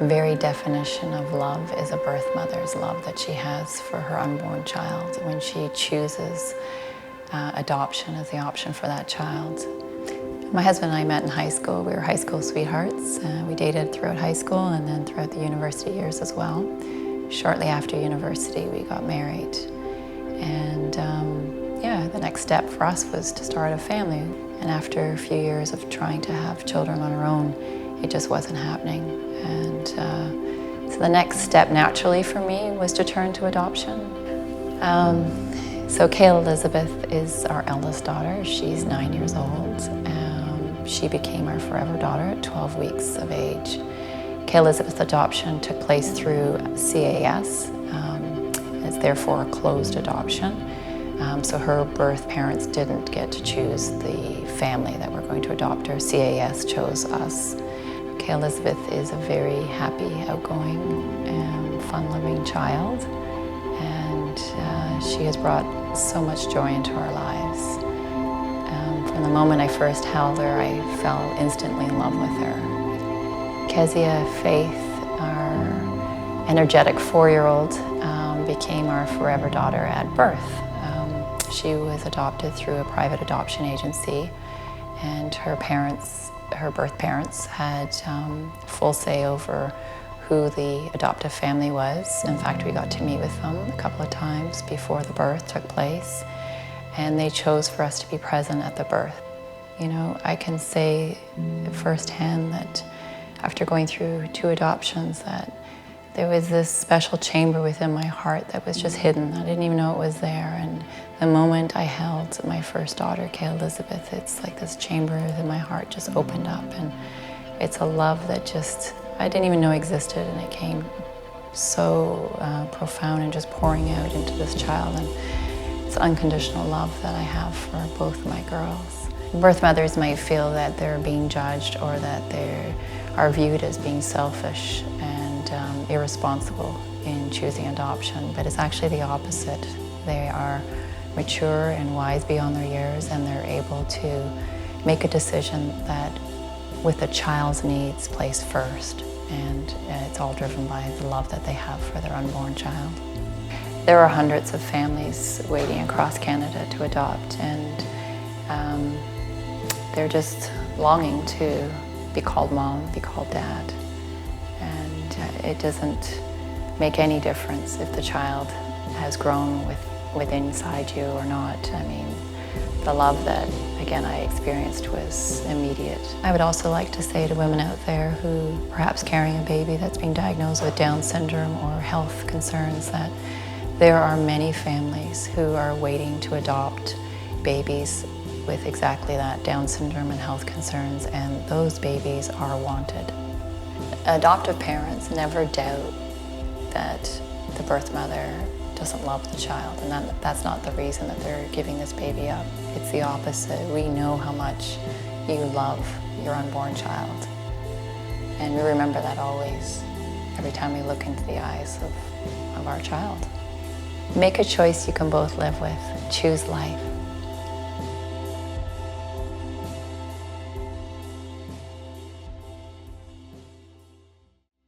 very definition of love is a birth mother's love that she has for her unborn child when she chooses adoption as the option for that child. My husband and I met in high school. We were high school sweethearts. We dated throughout high school and then throughout the university years as well. Shortly after university, we got married. And yeah, the next step for us was to start a family. And after a few years of trying to have children on our own, it just wasn't happening. And so the next step naturally for me was to turn to adoption. So Kayla Elizabeth is our eldest daughter. She's 9 years old. She became our forever daughter at 12 weeks of age. Kayla Elizabeth's adoption took place through CAS. It's therefore a closed adoption. So her birth parents didn't get to choose the family that we're going to adopt her. CAS chose us. Kayla Elizabeth is a very happy, outgoing, and fun-loving child. And she has brought so much joy into our lives. From the moment I first held her, I fell instantly in love with her. Kezia Faith, our energetic 4-year-old, became our forever daughter at birth. She was adopted through a private adoption agency, and her birth parents had full say over who the adoptive family was. In fact, we got to meet with them a couple of times before the birth took place, and they chose for us to be present at the birth. You know, I can say firsthand that after going through 2 adoptions, that there was this special chamber within my heart that was just hidden. I didn't even know it was there. And the moment I held my first daughter, Kayla Elizabeth, it's like this chamber within my heart just opened up. And it's a love that just, I didn't even know existed. And it came so profound and just pouring out into this child. And it's unconditional love that I have for both of my girls. Birth mothers might feel that they're being judged or that they are viewed as being selfish and irresponsible in choosing adoption, but it's actually the opposite. They are mature and wise beyond their years, and they're able to make a decision that with the child's needs placed first, and it's all driven by the love that they have for their unborn child. There are hundreds of families waiting across Canada to adopt, and they're just longing to be called mom, be called dad. And it doesn't make any difference if the child has grown within inside you or not. I mean, the love that, again, I experienced was immediate. I would also like to say to women out there who perhaps carrying a baby that's being diagnosed with Down syndrome or health concerns, that there are many families who are waiting to adopt babies with exactly that, Down syndrome and health concerns, and those babies are wanted. Adoptive parents never doubt that the birth mother doesn't love the child, and that's not the reason that they're giving this baby up. It's the opposite. We know how much you love your unborn child, and we remember that always, every time we look into the eyes of our child. Make a choice you can both live with. Choose life.